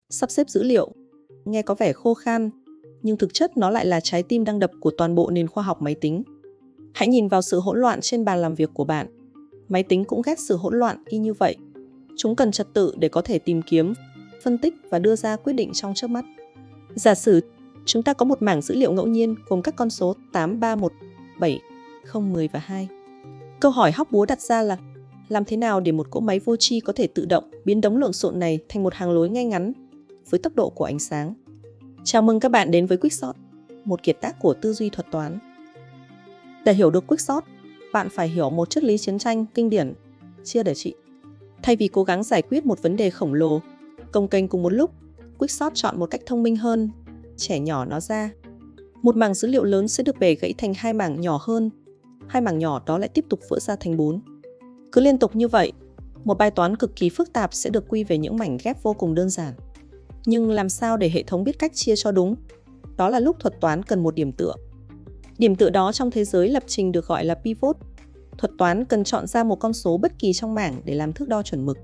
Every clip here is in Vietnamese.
Sắp xếp dữ liệu, nghe có vẻ khô khan, nhưng thực chất nó lại là trái tim đang đập của toàn bộ nền khoa học máy tính. Hãy nhìn vào sự hỗn loạn trên bàn làm việc của bạn. Máy tính cũng ghét sự hỗn loạn y như vậy. Chúng cần trật tự để có thể tìm kiếm, phân tích và đưa ra quyết định trong chớp mắt. Giả sử chúng ta có một mảng dữ liệu ngẫu nhiên gồm các con số 8, 3, 1, 7, 0, 10 và 2. Câu hỏi hóc búa đặt ra là làm thế nào để một cỗ máy vô tri có thể tự động biến đống lộn xộn này thành một hàng lối ngay ngắn với tốc độ của ánh sáng. Chào mừng các bạn đến với Quickshot, một kiệt tác của tư duy thuật toán. Để hiểu được Quickshot, bạn phải hiểu một triết lý chiến tranh kinh điển, chia để trị. Thay vì cố gắng giải quyết một vấn đề khổng lồ, cồng kềnh cùng một lúc, Quickshot chọn một cách thông minh hơn, chẻ nhỏ nó ra. Một mảng dữ liệu lớn sẽ được bẻ gãy thành hai mảng nhỏ hơn. Hai mảng nhỏ đó lại tiếp tục vỡ ra thành 4. Cứ liên tục như vậy, một bài toán cực kỳ phức tạp sẽ được quy về những mảnh ghép vô cùng đơn giản. Nhưng làm sao để hệ thống biết cách chia cho đúng? Đó là lúc thuật toán cần một điểm tựa. Điểm tựa đó trong thế giới lập trình được gọi là pivot. Thuật toán cần chọn ra một con số bất kỳ trong mảng để làm thước đo chuẩn mực.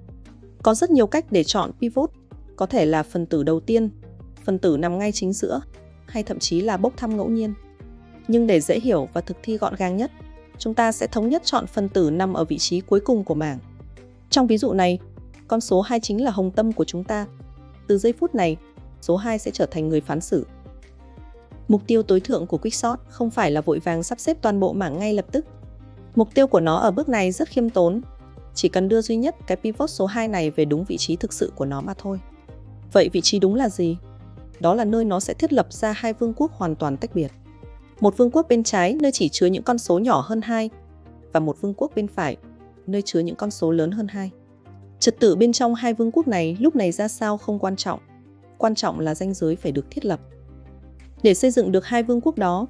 Có rất nhiều cách để chọn pivot, có thể là phần tử đầu tiên, phần tử nằm ngay chính giữa, hay thậm chí là bốc thăm ngẫu nhiên. Nhưng để dễ hiểu và thực thi gọn gàng nhất, chúng ta sẽ thống nhất chọn phần tử nằm ở vị trí cuối cùng của mảng. Trong ví dụ này, con số 2 chính là hồng tâm của chúng ta. Từ giây phút này, số 2 sẽ trở thành người phán xử. Mục tiêu tối thượng của Quickshot không phải là vội vàng sắp xếp toàn bộ mảng ngay lập tức. Mục tiêu của nó ở bước này rất khiêm tốn, chỉ cần đưa duy nhất cái pivot số 2 này về đúng vị trí thực sự của nó mà thôi. Vậy vị trí đúng là gì? Đó là nơi nó sẽ thiết lập ra hai vương quốc hoàn toàn tách biệt. Một vương quốc bên trái nơi chỉ chứa những con số nhỏ hơn 2 và một vương quốc bên phải nơi chứa những con số lớn hơn 2. Trật tự bên trong hai vương quốc này lúc này ra sao không quan trọng. Quan trọng là ranh giới phải được thiết lập. Để xây dựng được hai vương quốc đó,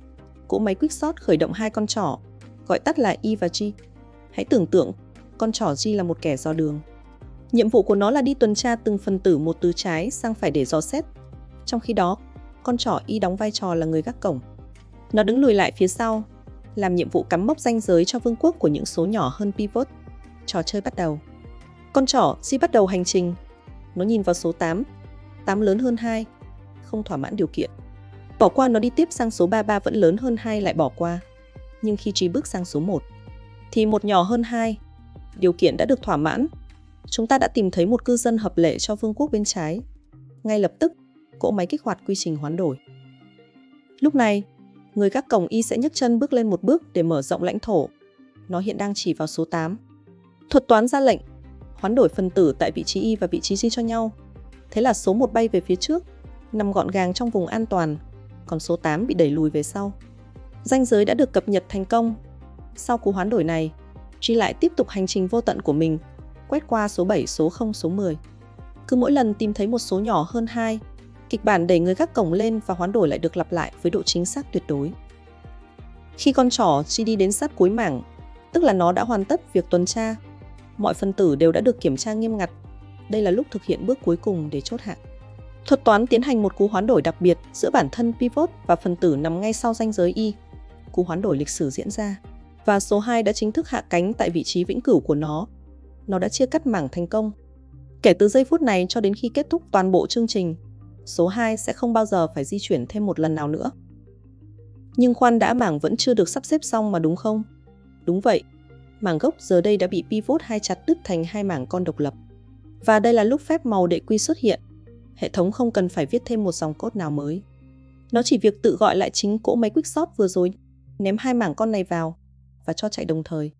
cỗ máy Quickshot khởi động hai con trỏ, gọi tắt là Y và G. Hãy tưởng tượng con trỏ G là một kẻ dò đường. Nhiệm vụ của nó là đi tuần tra từng phần tử một từ trái sang phải để dò xét. Trong khi đó, con trỏ Y đóng vai trò là người gác cổng. Nó đứng lùi lại phía sau, làm nhiệm vụ cắm mốc ranh giới cho vương quốc của những số nhỏ hơn pivot. Trò chơi bắt đầu. Con trỏ G bắt đầu hành trình. Nó nhìn vào số 8. 8 lớn hơn 2, không thỏa mãn điều kiện. Bỏ qua, nó đi tiếp sang số 33 vẫn lớn hơn 2 lại bỏ qua. Nhưng khi G bước sang số 1, thì 1 nhỏ hơn 2. Điều kiện đã được thỏa mãn. Chúng ta đã tìm thấy một cư dân hợp lệ cho vương quốc bên trái. Ngay lập tức, cỗ máy kích hoạt quy trình hoán đổi. Lúc này, người gác cổng Y sẽ nhấc chân bước lên một bước để mở rộng lãnh thổ. Nó hiện đang chỉ vào số 8. Thuật toán ra lệnh hoán đổi phần tử tại vị trí Y và vị trí G cho nhau. Thế là số 1 bay về phía trước, nằm gọn gàng trong vùng an toàn, còn số 8 bị đẩy lùi về sau. Ranh giới đã được cập nhật thành công. Sau cú hoán đổi này, G lại tiếp tục hành trình vô tận của mình, quét qua số 7, số 0, số 10. Cứ mỗi lần tìm thấy một số nhỏ hơn 2, kịch bản đẩy người gác cổng lên và hoán đổi lại được lặp lại với độ chính xác tuyệt đối. Khi con trỏ G đi đến sát cuối mảng, tức là nó đã hoàn tất việc tuần tra, mọi phần tử đều đã được kiểm tra nghiêm ngặt. Đây là lúc thực hiện bước cuối cùng để chốt hạ. Thuật toán tiến hành một cú hoán đổi đặc biệt giữa bản thân pivot và phần tử nằm ngay sau ranh giới Y. Cú hoán đổi lịch sử diễn ra, và số 2 đã chính thức hạ cánh tại vị trí vĩnh cửu của nó. Nó đã chia cắt mảng thành công. Kể từ giây phút này cho đến khi kết thúc toàn bộ chương trình, số 2 sẽ không bao giờ phải di chuyển thêm một lần nào nữa. Nhưng khoan đã, mảng vẫn chưa được sắp xếp xong mà đúng không? Đúng vậy, mảng gốc giờ đây đã bị pivot 2 chặt đứt thành hai mảng con độc lập. Và đây là lúc phép màu đệ quy xuất hiện. Hệ thống không cần phải viết thêm một dòng code nào mới. Nó chỉ việc tự gọi lại chính cỗ máy Quickshot vừa rồi, ném hai mảng con này vào và cho chạy đồng thời.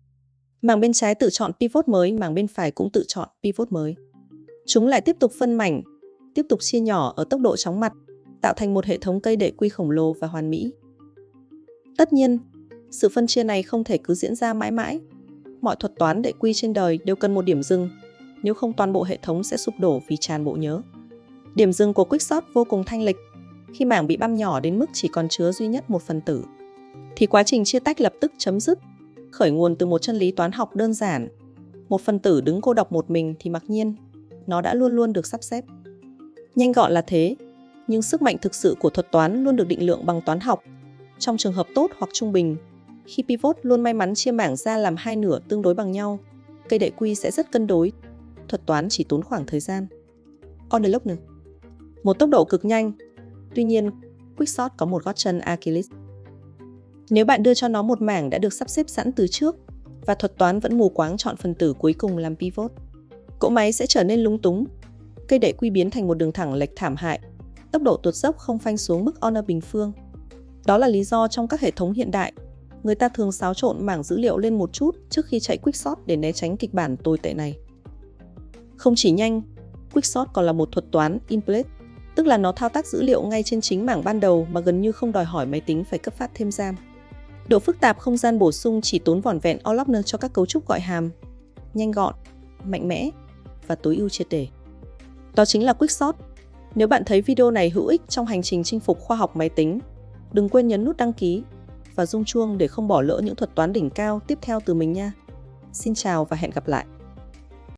Mảng bên trái tự chọn pivot mới, mảng bên phải cũng tự chọn pivot mới. Chúng lại tiếp tục phân mảnh, tiếp tục chia nhỏ ở tốc độ chóng mặt, tạo thành một hệ thống cây đệ quy khổng lồ và hoàn mỹ. Tất nhiên, sự phân chia này không thể cứ diễn ra mãi mãi. Mọi thuật toán đệ quy trên đời đều cần một điểm dừng, nếu không toàn bộ hệ thống sẽ sụp đổ vì tràn bộ nhớ. Điểm dừng của Quickshot vô cùng thanh lịch. Khi mảng bị băm nhỏ đến mức chỉ còn chứa duy nhất một phần tử, thì quá trình chia tách lập tức chấm dứt, khởi nguồn từ một chân lý toán học đơn giản. Một phần tử đứng cô độc một mình thì mặc nhiên, nó đã luôn luôn được sắp xếp. Nhanh gọn là thế, nhưng sức mạnh thực sự của thuật toán luôn được định lượng bằng toán học. Trong trường hợp tốt hoặc trung bình, khi pivot luôn may mắn chia mảng ra làm hai nửa tương đối bằng nhau, cây đệ quy sẽ rất cân đối. Thuật toán chỉ tốn khoảng thời gian. On the lock nữa. một tốc độ cực nhanh. Tuy nhiên, Quickshot có một gót chân Achilles. Nếu bạn đưa cho nó một mảng đã được sắp xếp sẵn từ trước và thuật toán vẫn mù quáng chọn phần tử cuối cùng làm pivot, cỗ máy sẽ trở nên lúng túng. Cây đệm quy biến thành một đường thẳng lệch thảm hại, tốc độ tuột dốc không phanh xuống mức honor bình phương. Đó là lý do trong các hệ thống hiện đại, người ta thường xáo trộn mảng dữ liệu lên một chút trước khi chạy Quickshot để né tránh kịch bản tồi tệ này. Không chỉ nhanh, Quickshot còn là một thuật toán in-place, tức là nó thao tác dữ liệu ngay trên chính mảng ban đầu mà gần như không đòi hỏi máy tính phải cấp phát thêm RAM. Độ phức tạp không gian bổ sung chỉ tốn vỏn vẹn all-lockner cho các cấu trúc gọi hàm, nhanh gọn, mạnh mẽ và tối ưu triệt để. Đó chính là Quickshot. Nếu bạn thấy video này hữu ích trong hành trình chinh phục khoa học máy tính, đừng quên nhấn nút đăng ký và rung chuông để không bỏ lỡ những thuật toán đỉnh cao tiếp theo từ mình nha. Xin chào và hẹn gặp lại!